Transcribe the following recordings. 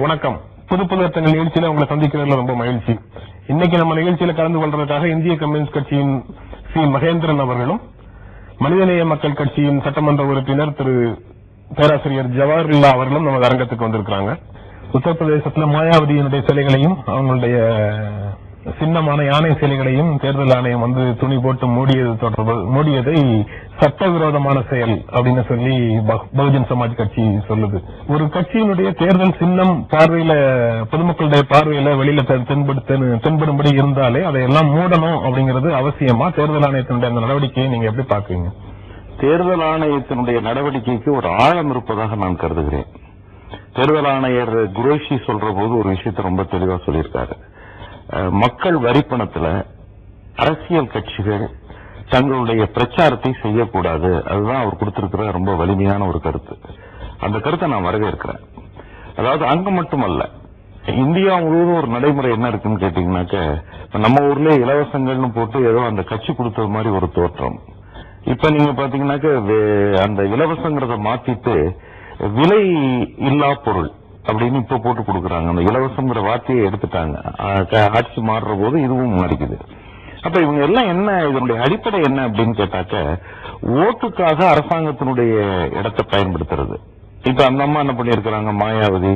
வணக்கம். புது நிகழ்ச்சியில உங்களை சந்திக்கிறதுல ரொம்ப மகிழ்ச்சி. இன்னைக்கு நம்ம நிகழ்ச்சியில கலந்து கொள்றதுக்காக இந்திய கம்யூனிஸ்ட் கட்சியின் சி மகேந்திரன் அவர்களும், மனிதநேய மக்கள் கட்சியின் சட்டமன்ற உறுப்பினர் திரு பேராசிரியர் ஜவஹர்லா அவர்களும் நமது அரங்கத்துக்கு வந்திருக்கிறாங்க. உத்தரப்பிரதேசத்துல மாயாவதியினுடைய சிலைகளையும் அவங்களுடைய சின்னமான யானை சிலைகளையும் தேர்தல் ஆணையம் வந்து துணி போட்டு மூடியதை சட்டவிரோதமான செயல் அப்படின்னு சொல்லி பகுஜன் சமாஜ் கட்சி சொல்லுது. ஒரு கட்சியினுடைய தேர்தல் சின்னம் பார்வையில, பொதுமக்களுடைய பார்வையில வெளியில தென்படும்படி இருந்தாலே அதையெல்லாம் மூடணும் அப்படிங்கிறது அவசியமா? தேர்தல் ஆணையத்தினுடைய அந்த நடவடிக்கையை நீங்க எப்படி பாக்குறீங்க? தேர்தல் ஆணையத்தினுடைய நடவடிக்கைக்கு ஒரு ஆழம் இருப்பதாக நான் கருதுகிறேன். தேர்தல் ஆணையர் குரேஷி சொல்ற போது ஒரு விஷயத்தை ரொம்ப தெளிவா சொல்லியிருக்காரு. மக்கள் வரிப்பணத்துல அரசியல் கட்சிகள் தங்களுடைய பிரச்சாரத்தை செய்யக்கூடாது. அதுதான் அவர் கொடுத்திருக்கிற ரொம்ப வலிமையான ஒரு கருத்து. அந்த கருத்தை நான் வரவேற்கிறேன். அதாவது அங்க மட்டுமல்ல, இந்தியா முழுவதும் ஒரு நடைமுறை என்ன இருக்குன்னு கேட்டீங்கன்னாக்க, நம்ம ஊர்ல இலவசங்கள்னு போட்டு ஏதோ அந்த கட்சி கொடுத்தது மாதிரி ஒரு தோற்றம். இப்ப நீங்க பாத்தீங்கன்னாக்க அந்த இலவசங்கிறத மாத்திட்டு விலை இல்லா பொருள் அப்படின்னு இப்ப போட்டு கொடுக்கறாங்க. அந்த இலவசங்கிற வார்த்தையை எடுத்துட்டாங்க. ஆட்சி மாறுற போது இதுவும் மாறிக்குது. அப்ப இவங்க எல்லாம் என்ன, இதனுடைய அடிப்படை என்ன அப்படின்னு கேட்டாக்க, ஓட்டுக்காக அரசாங்கத்தினுடைய இடத்தை பயன்படுத்துறது. இப்ப அந்த அம்மா என்ன பண்ணிருக்கிறாங்க, மாயாவதி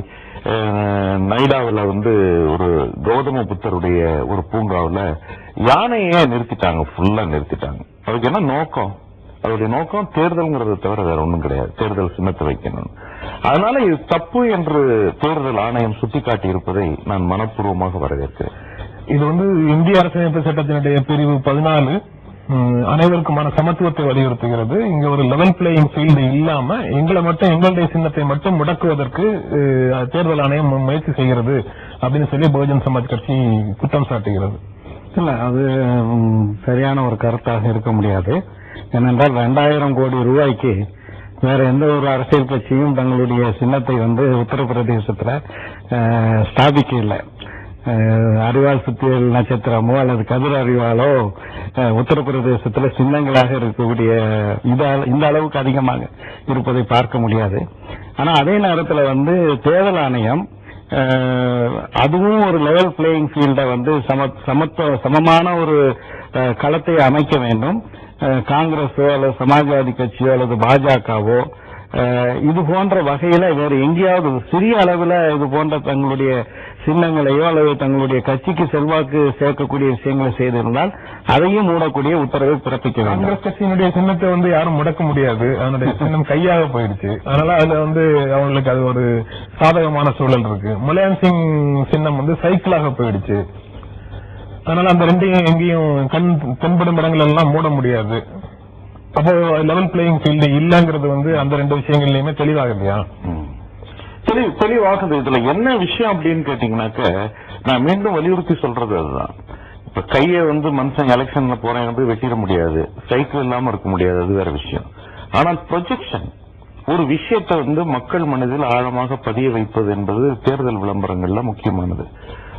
நைடாவில் வந்து ஒரு கௌதம புத்தருடைய ஒரு பூங்காவில் யானையே நிறுத்திட்டாங்க, ஃபுல்லா நிறுத்திட்டாங்க. அதுக்கு என்ன நோக்கம்? அதோடைய நோக்கம் தேர்தல்ங்கிறத தவிர வேற ஒன்றும் கிடையாது. தேர்தல் சின்னத்தை வைக்கணும். அதனால இது தப்பு என்று தேர்தல் ஆணையம் சுட்டிக்காட்டி இருப்பதை நான் மனப்பூர்வமாக வரவேற்கிறேன். இது வந்து இந்திய அரசியலமைப்பு சட்டத்தினுடைய பிரிவு 14 அனைவருக்குமான சமத்துவத்தை வலியுறுத்துகிறது. இங்க ஒரு லெவல் பிளேயிங் ஃபீல்டு இல்லாம எங்களுடைய சின்னத்தை மட்டும் முடக்குவதற்கு தேர்தல் ஆணையம் முயற்சி செய்கிறது அப்படின்னு சொல்லி பகுஜன் சமாஜ் கட்சி குற்றம் சாட்டுகிறது. இல்ல, அது சரியான ஒரு கருத்தாக இருக்க முடியாது. ஏனென்றால் 2000 கோடி ரூபாய்க்கு வேற எந்த ஒரு அரசியல் கட்சியும் தங்களுடைய சின்னத்தை வந்து உத்தரப்பிரதேசத்துல ஸ்தாபிக்க இல்லை. அறிவால் சுத்தியல் நட்சத்திரமோ அல்லது கதிர் அறிவாலோ உத்தரப்பிரதேசத்துல சின்னங்களாக இருக்கக்கூடிய இந்த அளவுக்கு அதிகமாக இருப்பதை பார்க்க முடியாது. ஆனா அதே நேரத்தில் வந்து தேர்தல் ஆணையம் அதுவும் ஒரு லெவல் பிளேயிங் ஃபீல்ட வந்து சமமான ஒரு களத்தை அமைக்க வேண்டும். காங்கிரஸோ அல்லது சமாஜ்வாதி கட்சியோ அல்லது பாஜகவோ இது போன்ற வகையில வேற எங்கேயாவது சிறிய அளவில் இது போன்ற தங்களுடைய சின்னங்களையோ அல்லது தங்களுடைய கட்சிக்கு செல்வாக்கு சேர்க்கக்கூடிய விஷயங்களை செய்திருந்தால் அதையும் மூடக்கூடிய உத்தரவை பிறப்பிக்க வேண்டும். காங்கிரஸ் கட்சியினுடைய சின்னத்தை வந்து யாரும் முடக்க முடியாது. அதனுடைய சின்னம் கையாக போயிடுச்சு. அதனால அதுல வந்து அவங்களுக்கு அது ஒரு சாதகமான சூழல் இருக்கு. முலாயம் சிங் சின்னம் வந்து சைக்கிளாக போயிடுச்சு. அதனால அந்த ரெண்டையும் எங்கேயும் தென்படும் இடங்கள் எல்லாம் மூட முடியாது. அப்போ லெவல் பிளேயிங் ஃபீல்டு இல்லங்கிறது வந்து அந்த ரெண்டு விஷயங்கள்லயுமே தெளிவாக இல்லையா? தெளிவாகுது. இதுல என்ன விஷயம் அப்படின்னு கேட்டீங்கன்னாக்க, நான் மீண்டும் வலியுறுத்தி சொல்றது அதுதான். இப்ப கையை வந்து மனுஷன் எலெக்ஷன்ல போறேன் வந்து வெட்டிட முடியாது, சைக்கிள் இல்லாம இருக்க முடியாது, அது வேற விஷயம். ஆனால் ப்ரொஜெக்ஷன், ஒரு விஷயத்தை வந்து மக்கள் மனதில் ஆழமாக பதிய வைப்பது என்பது தேர்தல் விளம்பரங்கள்ல முக்கியமானது.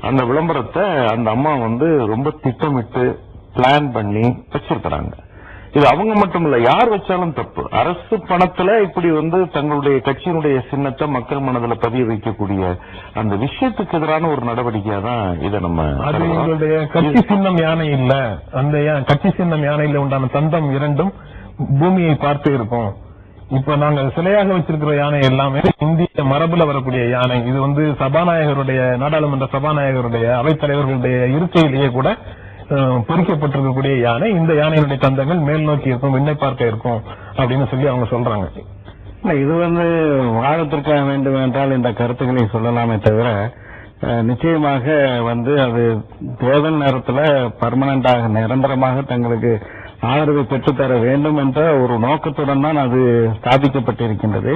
அந்த விளம்பரத்தை அந்த அம்மா வந்து ரொம்ப திட்டமிட்டு பிளான் பண்ணி வச்சிருக்கிறாங்க. இது அவங்க மட்டும் இல்ல, யார் வச்சாலும் தப்பு. அரசு பணத்துல இப்படி வந்து தங்களுடைய கட்சியினுடைய சின்னத்தை மக்கள் மனதில் பதிய வைக்கக்கூடிய அந்த விஷயத்துக்கு எதிரான ஒரு நடவடிக்கையா தான் இதை நம்ம. அது எங்களுடைய கட்சி சின்னம் யானை இல்ல, அந்த கட்சி சின்னம் யானையில உண்டான தந்தம் இரண்டும் பூமியை பார்த்து இருக்கும். இப்ப நாங்க சிலையாக வச்சிருக்கிற யானை எல்லாமே இந்திய மரபுல வரக்கூடிய யானை. இது வந்து சபாநாயகருடைய, நாடாளுமன்ற சபாநாயகருடைய, அவைத்தலைவர்களுடைய இருக்கையிலேயே கூட பொறிக்கப்பட்டிருக்கக்கூடிய யானை. இந்த யானையினுடைய தந்தங்கள் மேல் நோக்கி இருக்கும், விண்ணை பார்க்க இருக்கும் அப்படின்னு சொல்லி அவங்க சொல்றாங்க. இது வந்து வாதத்திற்க வேண்டும் என்றால் இந்த கருத்துக்களை சொல்லலாமே தவிர, நிச்சயமாக வந்து அது தேர்தல் நேரத்தில் பர்மனண்டாக நிரந்தரமாக தங்களுக்கு ஆதரவை பெற்றுத்தர வேண்டும் என்ற ஒரு நோக்கத்துடன் தான் அது ஸ்தாபிக்கப்பட்டிருக்கின்றது.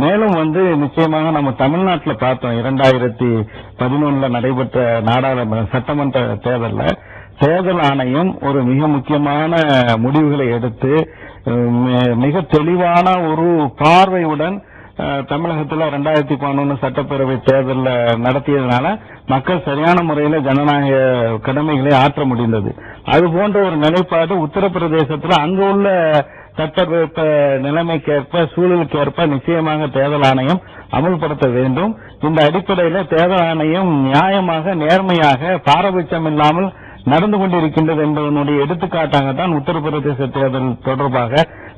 மேலும் வந்து நிச்சயமாக நம்ம தமிழ்நாட்டில் பார்த்தோம், 2011 நடைபெற்ற நாடாளுமன்ற சட்டமன்ற தேர்தல் ஆணையம் ஒரு மிக முக்கியமான முடிவுகளை எடுத்து மிக தெளிவான ஒரு பார்வையுடன் தமிழகத்தில் 2011 சட்டப்பேரவை தேர்தலில் நடத்தியதனால மக்கள் சரியான முறையில் ஜனநாயக கடமைகளை ஆற்ற முடிந்தது. அது போன்ற ஒரு நிலைப்பாடு உத்தரப்பிரதேசத்தில் அங்கு உள்ள தட்பவெப்ப நிலைமைக்கேற்ப சூழலுக்கேற்ப நிச்சயமாக தேர்தல் ஆணையம் அமல்படுத்த வேண்டும். இந்த அடிப்படையில் தேர்தல் ஆணையம் நியாயமாக நேர்மையாக பாரபட்சம் இல்லாமல் நடந்து கொண்டிருக்கின்றது என்பதனுடைய எடுத்துக்காட்டாகத்தான் உத்தரப்பிரதேச தேர்தல் தொடர்பாக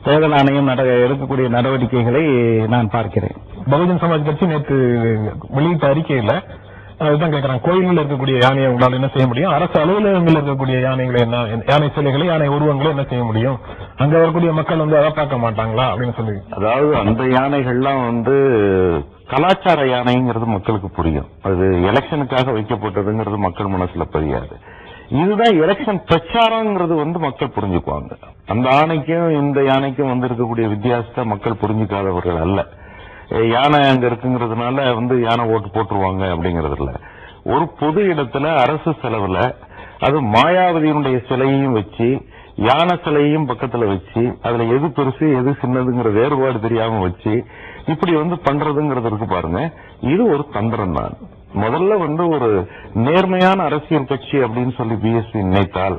தேர்தல் ஆணையம் எடுக்கக்கூடிய நடவடிக்கைகளை நான் பார்க்கிறேன். பகுஜன் சமாஜ் கட்சி நேற்று வெளியிட்ட அறிக்கையில அதுதான் கேட்கறாங்க, கோயில்கள் இருக்கக்கூடிய யானையை உங்களால் என்ன செய்ய முடியும், அரசு அலுவலகங்கள் இருக்கக்கூடிய யானைகளை என்ன, யானை சிலைகளை யானை உருவங்களை என்ன செய்ய முடியும், அங்க வரக்கூடிய மக்கள் அதை பார்க்க மாட்டாங்களா அப்படின்னு சொல்லி. அதாவது அந்த யானைகள்லாம் கலாச்சார யானைங்கிறது மக்களுக்கு புரியும். அது எலெக்ஷனுக்காக வைக்கப்பட்டதுங்கிறது மக்கள் மனசுல புரியாது. இதுதான் எலெக்ஷன் பிரச்சாரங்கிறது மக்கள் புரிஞ்சுக்குவாங்க. அந்த யானைக்கும் இந்த யானைக்கும் இருக்கக்கூடிய வித்தியாசத்தை மக்கள் புரிஞ்சுக்காதவர்கள் அல்ல. யானை அங்க இருக்குங்கிறதுனால யானை ஓட்டு போட்டுருவாங்க அப்படிங்கறது இல்ல. ஒரு பொது இடத்துல அரசு செலவுல அது மாயாவதியினுடைய சிலையையும் வச்சு யானை சிலையையும் பக்கத்துல வச்சு அதுல எது பெருசு எது சின்னதுங்கிற வேறுபாடு தெரியாம வச்சு இப்படி பண்றதுங்கிறது இருக்கு பாருங்க. இது ஒரு தந்திரம் தான். முதல்ல ஒரு நேர்மையான அரசியல் கட்சி அப்படின்னு சொல்லி பிஎஸ்பி நினைத்தால்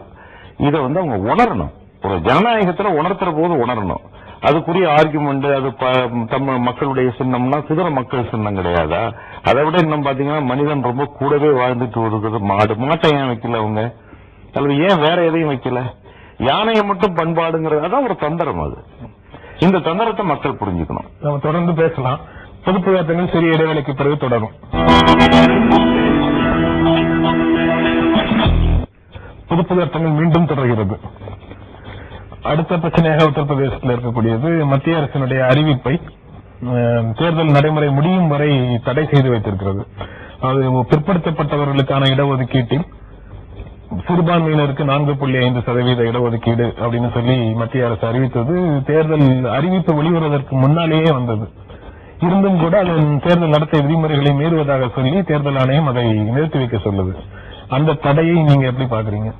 இதை அவங்க உணரணும். ஒரு ஜனநாயகத்துல உணர்த்துற போது உணரணும். அதுக்குரிய ஆர்குமெண்ட் அது மக்களுடைய சின்னம்னா குதிரை மக்கள் சின்னம் கிடையாதா? அதை விட இன்னும் பாத்தீங்கன்னா மனிதன் ரொம்ப கூடவே வாழ்ந்துட்டு வருகிறது. மாட்டை ஏன் வைக்கல அவங்க, அல்லது ஏன் வேற எதையும் வைக்கல? யானையை மட்டும் பண்பாடுங்கிறது அதான் ஒரு தந்திரம். அது இந்த தந்திரத்தை மக்கள் புரிஞ்சுக்கணும். நம்ம தொடர்ந்து பேசலாம். பொதுப்புகார்த்தங்கள் சிறிய இடைவேளைக்கு பிறகு தொடரும். பொதுப்புகார்த்தங்கள் மீண்டும் தொடர்கிறது. அடுத்த பிரச்சனையாக உத்தரப்பிரதேசத்தில் இருக்கக்கூடியது மத்திய அரசினுடைய அறிவிப்பை தேர்தல் நடைமுறை முடியும் வரை தடை செய்து வைத்திருக்கிறது. அது பிற்படுத்தப்பட்டவர்களுக்கான இடஒதுக்கீட்டில் சிறுபான்மையினருக்கு 4.5% இடஒதுக்கீடு அப்படின்னு சொல்லி மத்திய அரசு அறிவித்தது தேர்தல் அறிவிப்பு வெளிவருவதற்கு முன்னாலேயே வந்தது. இருந்தும் கூட அதன் தேர்தல் நடத்தை விதிமுறைகளை மீறுவதாக சொல்லி தேர்தல் ஆணையம் அதை நிறுத்தி வைக்க சொல்லுது. அந்த தடையை நீங்க எப்படி பாக்குறீங்க?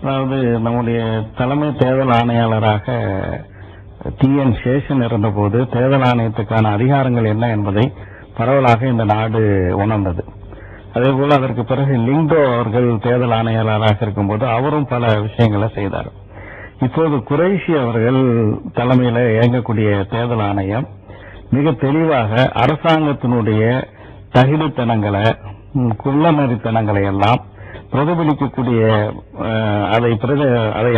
அதாவது நம்முடைய தலைமை தேர்தல் ஆணையாளராக TN சேஷன் இருந்தபோது தேர்தல் ஆணையத்துக்கான அதிகாரங்கள் என்ன என்பதை பரவலாக இந்த நாடு உணர்ந்தது. அதேபோல அதற்கு பிறகு லிங்கோ அவர்கள் தேர்தல் ஆணையாளராக இருக்கும்போது அவரும் பல விஷயங்களை செய்தார். இப்போது குறைஷி அவர்கள் தலைமையில் இயங்கக்கூடிய தேர்தல் ஆணையம் மிக தெளிவாக அரசாங்கத்தினுடைய தகிடுத்தனங்களை குள்ளநரித்தனங்களை எல்லாம் பிரதிபலிக்கக்கூடிய அதை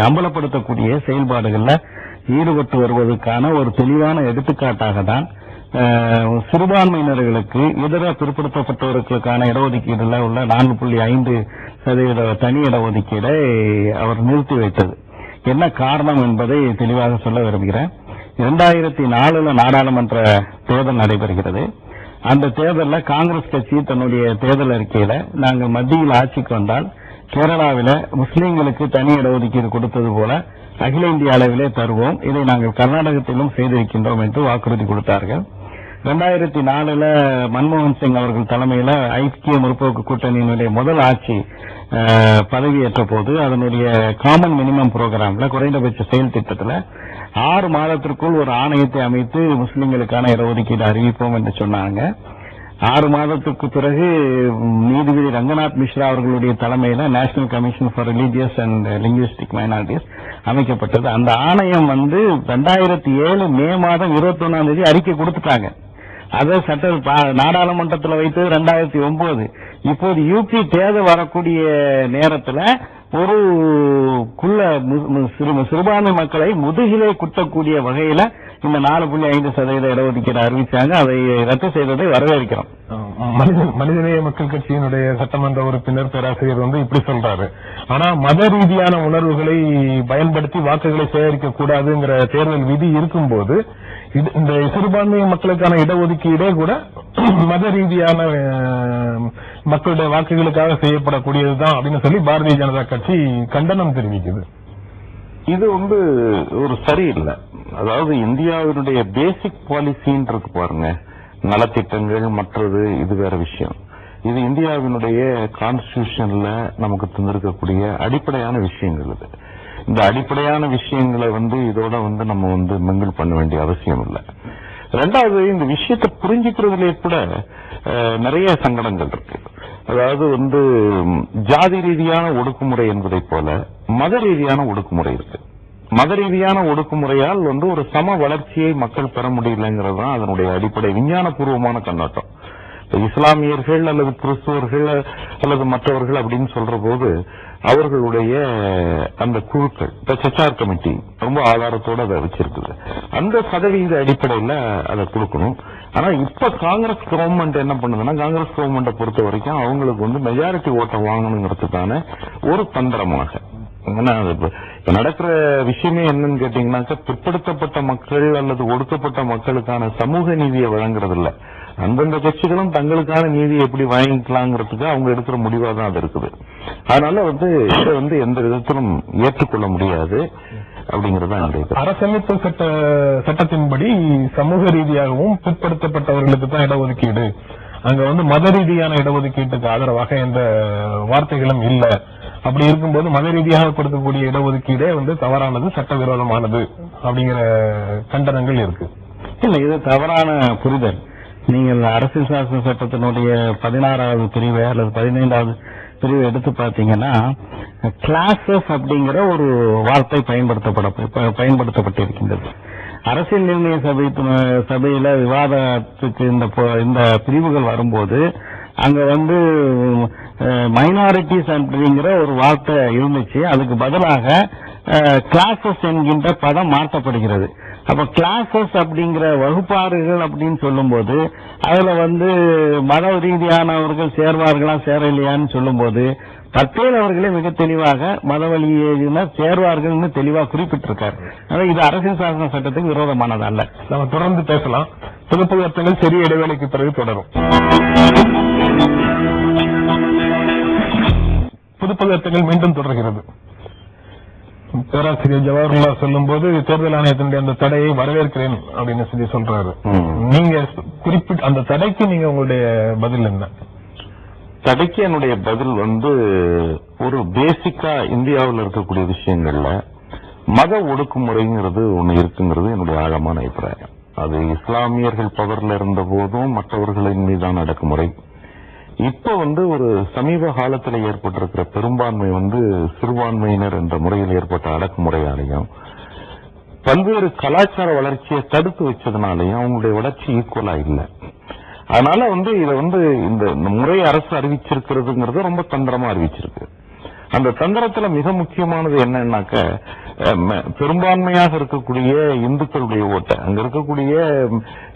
அம்பலப்படுத்தக்கூடிய செயல்பாடுகள்ல ஈடுபட்டு வருவதற்கான ஒரு தெளிவான எடுத்துக்காட்டாக தான் சிறுபான்மையினர்களுக்கு இதர பிற்படுத்தப்பட்டவர்களுக்கான இடஒதுக்கீடுல உள்ள 4.5% தனி இடஒதுக்கீடை அவர் நிறுத்தி வைத்தது. என்ன காரணம் என்பதை தெளிவாக சொல்ல விரும்புகிறேன். 2004 நாடாளுமன்ற தேர்தல் நடைபெறுகிறது. அந்த தேர்தலில் காங்கிரஸ் கட்சி தன்னுடைய தேர்தல் அறிக்கையில நாங்கள் மத்தியில் ஆட்சிக்கு வந்தால் கேரளாவில முஸ்லீம்களுக்கு தனி இடஒதுக்கீடு கொடுத்தது போல அகில இந்திய அளவிலே தருவோம், இதை நாங்கள் கர்நாடகத்திலும் செய்திருக்கின்றோம் என்று வாக்குறுதி கொடுத்தார்கள். 2004 மன்மோகன் சிங் அவர்கள் தலைமையில ஐக்கிய முற்போக்கு கூட்டணியினுடைய முதல் ஆட்சி பதவியேற்ற போது அதனுடைய காமன் மினிமம் புரோகிராம்ல குறைந்தபட்ச செயல் திட்டத்தில் 6 மாதத்திற்குள் ஒரு ஆணையத்தை அமைத்து முஸ்லிம்களுக்கான இடஒதுக்கீடு அறிவிப்போம் என்று சொன்னாங்க. 6 மாதத்துக்கு பிறகு நீதிபதி ரங்கநாத் மிஸ்ரா அவர்களுடைய தலைமையில national commission for religious and linguistic minorities அமைக்கப்பட்டது. அந்த ஆணையம் 2007 மே மாதம் 21ஆம் தேதி அறிக்கை கொடுத்துட்டாங்க. அதை நாடாளுமன்றத்தில் வைத்தது 2009. இப்போது யூபி தேர்தல் வரக்கூடிய நேரத்தில் ஒரு சிறுபான்மை மக்களை முதுகிலே குத்தக்கூடிய வகையில இந்த 4.5% இடஒதுக்கீடு அறிவிச்சாங்க. அதை ரத்து செய்ததை வரவேற்கிறோம். மனிதநேய மக்கள் கட்சியினுடைய சட்டமன்ற உறுப்பினர் பேராசிரியர் இப்படி சொல்றாரு. ஆனா மத ரீதியான உணர்வுகளை பயன்படுத்தி வாக்குகளை சேகரிக்க கூடாதுங்கிற தேர்தல் விதி இருக்கும்போது இந்த சிறுபான்மை மக்களுக்கான இடஒதுக்கீடே கூட மத ரீதியான மக்களுடைய வாக்குகளுக்காக செய்யப்படக்கூடியதுதான் அப்படின்னு சொல்லி பாரதிய ஜனதா கட்சி கண்டனம் தெரிவிக்குது. இது ஒரு சரியில்லை. அதாவது இந்தியாவினுடைய பேசிக் பாலிசின்னு இருக்கு பாருங்க, நலத்திட்டங்கள் மற்றது இது வேற விஷயம். இது இந்தியாவினுடைய கான்ஸ்டிடியூஷன்ல நமக்கு தந்திருக்கக்கூடிய அடிப்படையான விஷயங்கள். இது இந்த அடிப்படையான விஷயங்களை இதோட நம்ம மிங்கிள் பண்ண வேண்டிய அவசியம் இல்லை. ரெண்டாவது, இந்த விஷயத்தை புரிஞ்சுக்கிறதுல கூட நிறைய சங்கடங்கள் இருக்கு. அதாவது ஜாதி ரீதியான ஒடுக்குமுறை என்பதை போல மத ரீதியான ஒடுக்குமுறை இருக்கு. மத ரீதியான ஒடுக்குமுறையால் ஒரு சம வளர்ச்சியை மக்கள் பெற முடியலங்கிறது தான் அதனுடைய அடிப்படை விஞ்ஞானபூர்வமான கண்ணோட்டம். இஸ்லாமியர்கள் அல்லது கிறிஸ்துவர்கள் அல்லது மற்றவர்கள் அப்படின்னு சொல்ற போது அவர்களுடைய அந்த குழுக்கள், சச்சார் கமிட்டி ரொம்ப ஆதாரத்தோட அதை வச்சிருக்குது. அந்த சதவீத அடிப்படையில் அதை கொடுக்கணும். ஆனா இப்ப காங்கிரஸ் கவர்மெண்ட் என்ன பண்ணுதுன்னா, காங்கிரஸ் கவர்மெண்ட்டை பொறுத்த வரைக்கும் அவங்களுக்கு மெஜாரிட்டி ஓட்டை வாங்கணுங்கிறதுக்கான ஒரு தந்திரமாக இப்ப நடக்கிற விஷயமே என்னன்னு கேட்டீங்கன்னாக்கா, பிற்படுத்தப்பட்ட மக்கள் அல்லது ஒடுக்கப்பட்ட மக்களுக்கான சமூக நீதியை வழங்குறது இல்ல, அந்தந்த கட்சிகளும் தங்களுக்கான நீதியை எப்படி வாங்கிக்கலாங்கிறதுக்கு அவங்க எடுக்கிற முடிவா தான் அது இருக்குது. அதனால இதை எந்த விதத்திலும் ஏற்றுக்கொள்ள முடியாது அப்படிங்கறது அரசமைப்பு சட்டத்தின்படி சமூக ரீதியாகவும் பிற்படுத்தப்பட்டவர்களுக்கு தான் இடஒதுக்கீடு, அங்க மத ரீதியான இடஒதுக்கீட்டுக்கு ஆதரவாக எந்த வார்த்தைகளும் இல்ல. அப்படி இருக்கும்போது மத ரீதியாக கொடுக்கக்கூடிய இடஒதுக்கீடே தவறானது, சட்டவிரோதமானது அப்படிங்கிற கண்டனங்கள் இருக்கு. இல்ல, இது தவறான புரிதல். நீங்கள் அரசியல் சாசன சட்டத்தினுடைய 16வது பிரிவு அல்லது 15வது பிரிவு எடுத்து பாத்தீங்கன்னா, கிளாஸஸ் அப்படிங்கிற ஒரு வார்த்தை பயன்படுத்தப்பட்டிருக்கின்றது. அரசியல் நிர்ணய சபையில விவாதத்துக்கு இந்த பிரிவுகள் வரும்போது அங்க மைனாரிட்டிஸ் அப்படிங்கிற ஒரு வார்த்தை இருந்துச்சு. அதுக்கு பதிலாக கிளாஸஸ் என்கின்ற பதம் மாற்றப்படுகிறது. அப்ப கிளாஸஸ் அப்படிங்கிற வகுப்பாறுகள் அப்படின்னு சொல்லும் போது அதுல மத ரீதியானவர்கள் சேர்வார்களா சேரலையான்னு சொல்லும் போது பட்டேல் அவர்களே மிக தெளிவாக மதவழியினர் சேர்வார்கள் தெளிவாக குறிப்பிட்டிருக்காரு. இது அரசியல் சாசன சட்டத்துக்கு விரோதமானது அல்ல. நம்ம தொடர்ந்து பேசலாம். பொதுப்பொது அர்த்தங்கள் சிறிய இடைவேளைக்கு பிறகு தொடரும். பொதுப்பொது அர்த்தங்கள் மீண்டும் தொடர்கிறது. பேராசிரியர் ஜவஹர்லால் சொல்லும் போது தேர்தல் ஆணையத்தினுடைய அந்த தடையை வரவேற்கிறேன் அப்படின்னு சொல்லி சொல்றாரு. நீங்க குறிப்பிட்ட அந்த தடைக்கு நீங்க உங்களுடைய பதில் என்ன? தடைக்கு என்னுடைய பதில் ஒரு பேசிக்கா இந்தியாவில் இருக்கக்கூடிய விஷயங்கள்ல மத ஒடுக்குமுறைங்கிறது ஒண்ணு இருக்குங்கிறது என்னுடைய ஆழமான அபிப்பிராயம். அது இஸ்லாமியர்கள் பவர்ல இருந்த போதும் மற்றவர்களின் மீதான அடக்குமுறை, இப்ப ஒரு சமீப காலத்தில் ஏற்பட்டிருக்கிற பெரும்பான்மை சிறுபான்மையினர் என்ற முறையில் ஏற்பட்ட அடக்குமுறையாலையும் பல்வேறு கலாச்சார வளர்ச்சியை தடுத்து வச்சதுனாலையும் அவங்களுடைய வளர்ச்சி ஈக்குவலா இல்லை. அதனால இதை இந்த முறை அரசு அறிவிச்சிருக்கிறதுங்கிறது ரொம்ப தந்திரமா அறிவிச்சிருக்கு. அந்த தந்திரத்துல மிக முக்கியமானது என்னன்னாக்க, பெரும்பான்மையாக இருக்கக்கூடிய இந்துக்களுடைய ஓட்டை, அங்க இருக்கக்கூடிய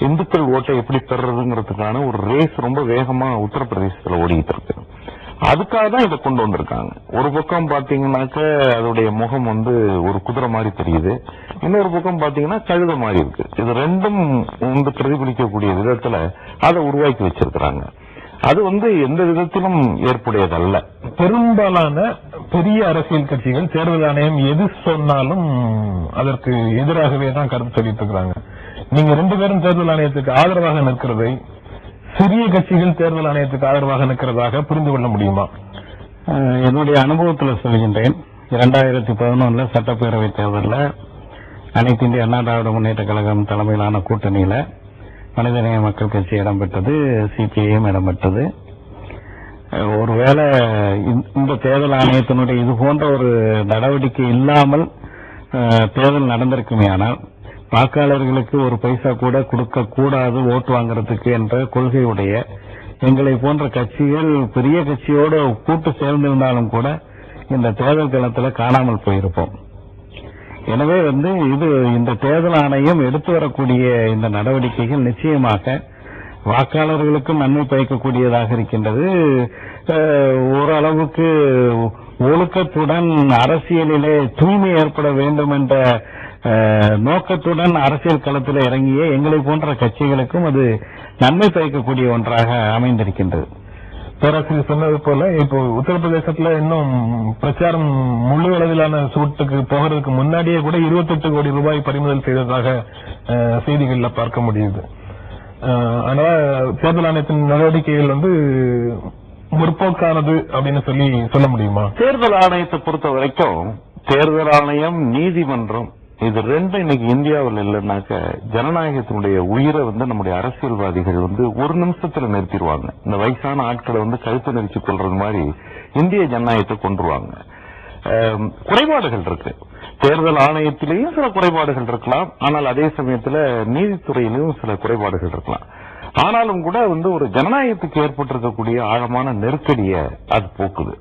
இந்துக்கள் ஓட்டை எப்படி பெறறதுங்கிறதுக்கான ஒரு ரேஸ் ரொம்ப வேகமா உத்தரப்பிரதேசத்துல ஓடிட்டு இருக்கு. அதுக்காக தான் இதை கொண்டு வந்திருக்காங்க. ஒரு பக்கம் பாத்தீங்கன்னாக்க அதோடைய முகம் ஒரு குதிரை மாதிரி தெரியுது, இன்னொரு பக்கம் பாத்தீங்கன்னா கழுத மாதிரி இருக்கு. இது ரெண்டும் பிரதிபலிக்கக்கூடிய விதத்துல அதை உருவாக்கி வச்சிருக்கிறாங்க. அது எந்த விதத்திலும் ஏற்புடையதல்ல. பெரும்பாலான பெரிய அரசியல் கட்சிகள் தேர்தல் ஆணையம் எது சொன்னாலும் அதற்கு எதிராகவே தான் கருத்து தெரிவித்து இருக்கிறாங்க. நீங்க 2 பேரும் தேர்தல் ஆணையத்துக்கு ஆதரவாக நிற்கிறதை சிறிய கட்சிகள் தேர்தல் ஆணையத்துக்கு ஆதரவாக நிற்கிறதாக புரிந்து கொள்ள முடியுமா? என்னுடைய அனுபவத்தில் சொல்கின்றேன். 2011 சட்டப்பேரவை தேர்தலில் அனைத்து இந்திய அண்ணா திராவிட முன்னேற்ற கழகம் தலைமையிலான கூட்டணியில மனிதநேய மக்கள் கட்சி இடம்பெற்றது, சிபிஐஎம் இடம்பெற்றது. ஒருவேளை இந்த தேர்தல் ஆணையத்தினுடைய இது போன்ற ஒரு நடவடிக்கை இல்லாமல் தேர்தல் நடந்திருக்குமே ஆனால் வாக்காளர்களுக்கு ஒரு பைசா கூட கொடுக்க கூடாது ஓட்டு வாங்குறதுக்கு என்ற கொள்கையுடைய எங்களை போன்ற கட்சிகள் பெரிய கட்சியோடு கூட்டு சேர்ந்திருந்தாலும் கூட இந்த தேர்தல் களத்தில் காணாமல் போயிருப்போம். எனவே இது இந்த தேர்தல் ஆணையம் எடுத்து வரக்கூடிய இந்த நடவடிக்கைகள் நிச்சயமாக வாக்காளர்களுக்கும் நன்மை பயக்கக்கூடியதாக இருக்கின்றது. ஓரளவுக்கு ஒழுக்கத்துடன் அரசியலிலே தூய்மை ஏற்பட வேண்டும் என்ற நோக்கத்துடன் அரசியல் களத்தில் இறங்கிய எங்களை போன்ற கட்சிகளுக்கும் அது நன்மை பயக்கக்கூடிய ஒன்றாக அமைந்திருக்கின்றது. பேராசிரியர் சொன்னது போல இப்போ உத்தரப்பிரதேசத்துல இன்னும் பிரச்சாரம் முழு அளவிலான சூட்டுக்கு போகிறதுக்கு முன்னாடியே கூட 28 கோடி ரூபாய் பறிமுதல் செய்ததாக செய்திகள்ல பார்க்க முடியுது. அதனால தேர்தல் ஆணையத்தின் நடவடிக்கைகள் முற்போக்கானது அப்படின்னு சொல்ல முடியுமா? தேர்தல் ஆணையத்தை பொறுத்த வரைக்கும் தேர்தல் ஆணையம், நீதிமன்றம், இது ரெண்டும் இன்னைக்கு இந்தியாவில் இல்லைன்னாக்க ஜனநாயகத்தினுடைய உயிரை நம்முடைய அரசியல்வாதிகள் ஒரு நிமிஷத்துல நிறுத்திடுவாங்க. இந்த வயசான ஆட்களை கழுத்து நெரிச்சு கொள்றது மாதிரி இந்திய ஜனநாயகத்தை கொண்டுருவாங்க. குறைபாடுகள் இருக்கு. தேர்தல் ஆணையத்திலேயும் சில குறைபாடுகள் இருக்கலாம், ஆனால் அதே சமயத்துல நீதித்துறையிலும் சில குறைபாடுகள் இருக்கலாம். ஆனாலும் கூட ஒரு ஜனநாயகத்துக்கு ஏற்பட்டிருக்கக்கூடிய ஆழமான நெருக்கடியை அது போக்குது.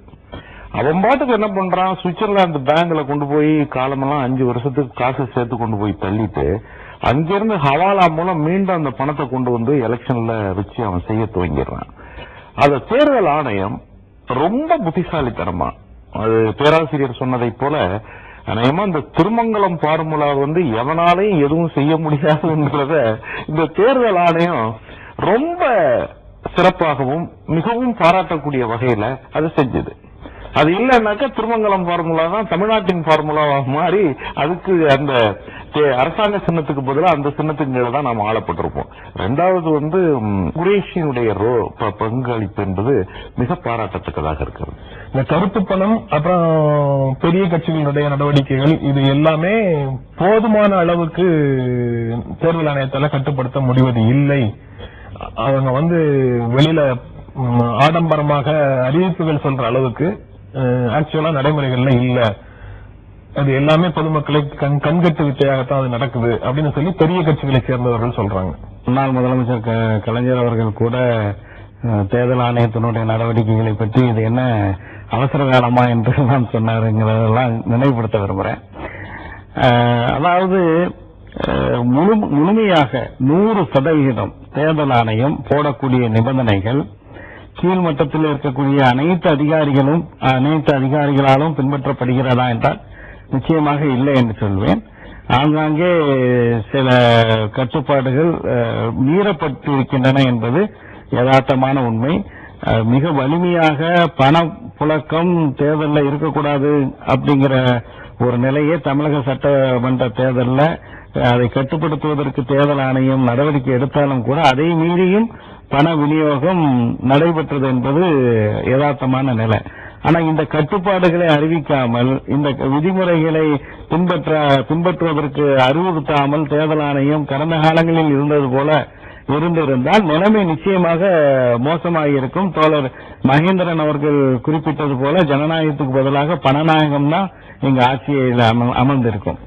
அவன் பாட்டுக்கு என்ன பண்றான், சுவிட்சர்லாந்து பேங்க்ல கொண்டு போய் காலமெல்லாம் 5 வருஷத்துக்கு காசு சேர்த்து கொண்டு போய் தள்ளிட்டு அங்கிருந்து ஹவாலா மூலம் மீண்டும் அந்த பணத்தை கொண்டு வந்து எலெக்ஷன்ல வச்சு அவன் செய்ய துவங்கிடுறான். அத தேர்தல் ஆணையம் ரொம்ப புத்திசாலித்தனமா, அது பேராசிரியர் சொன்னதை போல அநேகமா இந்த திருமங்கலம் பார்முலா எவனாலையும் எதுவும் செய்ய முடியாதுன்றத இந்த தேர்தல் ஆணையம் ரொம்ப சிறப்பாகவும் மிகவும் பாராட்டக்கூடிய வகையில அது செஞ்சது. அது இல்லைன்னாக்கா திருமங்கலம் பார்முலா தான் தமிழ்நாட்டின் பார்முலாவாக மாறி அதுக்கு அந்த அரசாங்க சின்னத்துக்கு பதிலாக அந்த சின்னத்துக்கு தான் நாம் ஆளப்பட்டிருப்போம். ரெண்டாவது குரேஷியினுடைய பங்களிப்பு என்பது மிக பாராட்டத்தக்கதாக இருக்கிறது. இந்த கருப்பு பணம் அப்புறம் பெரிய கட்சிகளுடைய நடவடிக்கைகள் இது எல்லாமே போதுமான அளவுக்கு தேர்தல் ஆணையத்தால கட்டுப்படுத்த முடிவது இல்லை. அவங்க வெளியில ஆடம்பரமாக அறிவிப்புகள் சொல்ற அளவுக்கு ஆக்சுவலா நடைமுறைகள்ல இல்ல. அது எல்லாமே பொதுமக்களை கண்கட்டு வித்தையாகத்தான் அது நடக்குது அப்படின்னு சொல்லி பெரிய கட்சிகளை சேர்ந்தவர்கள் சொல்றாங்க. முன்னாள் முதலமைச்சர் கலைஞர் அவர்கள் கூட தேர்தல் ஆணையத்தினுடைய நடவடிக்கைகளை பற்றி இது என்ன அவசர காலமா என்று நான் சொன்னாருங்கிறதெல்லாம் நினைவுபடுத்த விரும்புறேன். அதாவது முழுமையாக 100% தேர்தல் ஆணையம் போடக்கூடிய நிபந்தனைகள் கீழ்மட்டத்தில் இருக்கக்கூடிய அனைத்து அதிகாரிகளாலும் பின்பற்றப்படுகிறதா என்றால் நிச்சயமாக இல்லை என்று சொல்வேன். ஆங்காங்கே சில கட்டுப்பாடுகள் மீறப்பட்டிருக்கின்றன என்பது யதார்த்தமான உண்மை. மிக வலிமையாக பணப்புழக்கம் தேர்தலில் இருக்கக்கூடாது அப்படிங்கிற ஒரு நிலையை தமிழக சட்டமன்ற தேர்தலில் அதை கட்டுப்படுத்துவதற்கு தேர்தல் ஆணையம் நடவடிக்கை எடுத்தாலும் கூட அதை மீறியும் பண விநியோகம் நடைபெற்றது என்பது யதார்த்தமான நிலை. ஆனா இந்த கட்டுப்பாடுகளை அறிவிக்காமல் இந்த விதிமுறைகளை பின்பற்றுவதற்கு அறிவுறுத்தாமல் தேர்தல் ஆணையம் கடந்த காலங்களில் இருந்தது போல இருந்திருந்தால் நிலைமை நிச்சயமாக மோசமாகியிருக்கும். தோழர் மகேந்திரன் அவர்கள் குறிப்பிட்டது போல ஜனநாயகத்துக்கு பதிலாக பணநாயகம் தான் இங்கு ஆட்சியில் அமர்ந்திருக்கும்.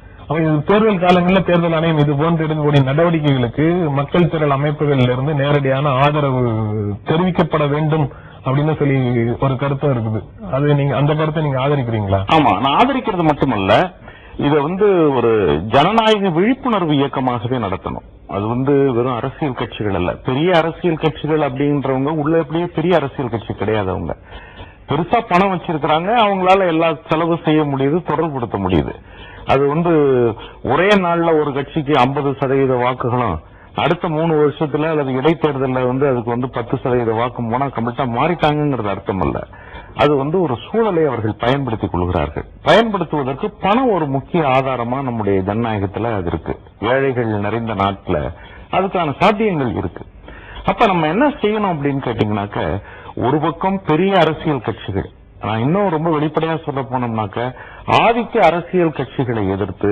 தேர்தல் காலங்களில் தேர்தல் ஆணையம் இது போன்று எடுக்கக்கூடிய நடவடிக்கைகளுக்கு மக்கள் திரள் அமைப்புகளில் இருந்து நேரடியான ஆதரவு தெரிவிக்கப்பட வேண்டும் அப்படின்னு சொல்லி ஒரு கருத்தும் இருக்குது. அது அந்த கருத்தை நீங்க ஆதரிக்கிறீங்களா? ஆமா, நான் ஆதரிக்கிறது மட்டுமல்ல, இதை ஒரு ஜனநாயக விழிப்புணர்வு இயக்கமாகவே நடத்தணும். அது வெறும் அரசியல் கட்சிகள் அல்ல, பெரிய அரசியல் கட்சிகள் அப்படின்றவங்க உள்ள எப்படியே பெரிய அரசியல் கட்சி கிடையாதவங்க பெருசா பணம் வச்சிருக்கிறாங்க, அவங்களால எல்லா செலவு செய்ய முடியுது, தொடர்புபடுத்த முடியுது. அது ஒரே நாள்ல ஒரு கட்சிக்கு 50% வாக்குகளும் அடுத்த 3 வருஷத்துல அல்லது இடைத்தேர்தலில் அதுக்கு 10% வாக்கு போனா கம்ப்ளீட்டா மாறிட்டாங்கிறது அர்த்தம் அல்ல. அது ஒரு சூழலை அவர்கள் பயன்படுத்திக் கொள்கிறார்கள். பயன்படுத்துவதற்கு பணம் ஒரு முக்கிய ஆதாரமா நம்முடைய ஜனநாயகத்துல அது இருக்கு. ஏழைகள் நிறைந்த நாட்டுல அதுக்கான சாத்தியங்கள் இருக்கு. அப்ப நம்ம என்ன செய்யணும் அப்படின்னு கேட்டீங்கன்னாக்க, ஒரு பக்கம் பெரிய அரசியல் கட்சிகள், நான் இன்னும் ரொம்ப வெளிப்படையா சொல்ல போனோம்னாக்க ஆதிக்க அரசியல் கட்சிகளை எதிர்த்து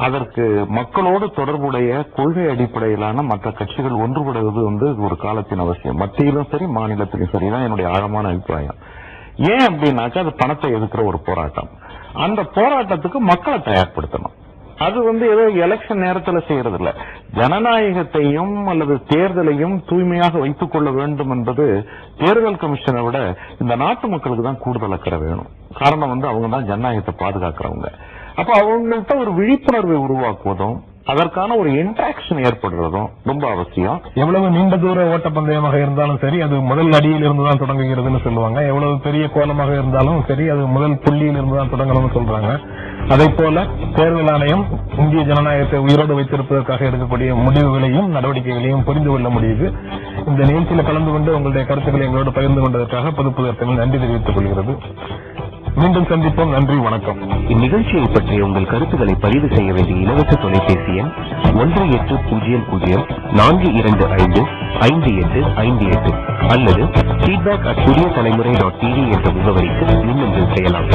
அதற்கு மக்களோடு தொடர்புடைய கொள்கை அடிப்படையிலான மற்ற கட்சிகள் ஒன்றுபடுவது ஒரு காலத்தின் அவசியம். மத்தியிலும் சரி மாநிலத்திலும் சரிதான் என்னுடைய ஆழமான அபிப்பிராயம். ஏன் அப்படின்னாக்கா அது பணத்தை எதிர்க்கிற ஒரு போராட்டம். அந்த போராட்டத்துக்கு மக்களை தயார்படுத்தணும். அது ஏதோ எலெக்ஷன் நேரத்தில் செய்யறது இல்ல. ஜனநாயகத்தையும் அல்லது தேர்தலையும் தூய்மையாக வைத்துக் கொள்ள வேண்டும் என்பது தேர்தல் கமிஷனை விட இந்த நாட்டு மக்களுக்கு தான் கூடுதல் அக்கறை வேணும். காரணம் அவங்க தான் ஜனநாயகத்தை பாதுகாக்கிறவங்க. அப்ப அவங்கள்ட்ட ஒரு விழிப்புணர்வை உருவாக்குவதும் அதற்கான ஒரு இன்டராக்ஷன் ஏற்படுறதும் ரொம்ப அவசியம். எவ்வளவு நீண்ட தூர ஓட்டப்பந்தயமாக இருந்தாலும் சரி அது முதல் அடியில் இருந்துதான் தொடங்குகிறதுன்னு சொல்லுவாங்க. எவ்வளவு பெரிய கோலமாக இருந்தாலும் சரி அது முதல் புள்ளியில் இருந்துதான் தொடங்கணும்னு சொல்றாங்க. அதே போல தேர்தல் ஆணையம் இந்திய ஜனநாயகத்தை உயிரோடு வைத்திருப்பதற்காக எடுக்கக்கூடிய முடிவுகளையும் நடவடிக்கைகளையும் புரிந்து கொள்ள முடியுது. இந்த நிகழ்ச்சியில் கலந்து கொண்டு உங்களுடைய கருத்துக்களை எங்களோடு பகிர்ந்து கொண்டதற்காக பொதுப்புதற்கு நன்றி தெரிவித்துக் கொள்கிறது. மீண்டும் சந்திப்போம். நன்றி, வணக்கம். இந்நிகழ்ச்சியை பற்றிய உங்கள் கருத்துக்களை பதிவு செய்ய வேண்டிய இலவச தொலைபேசி எண் 180042555858 அல்லது feedback@புதியதலைமுறை.tv என்ற முகவரிக்கு மின்னஞ்சல் செய்யலாம்.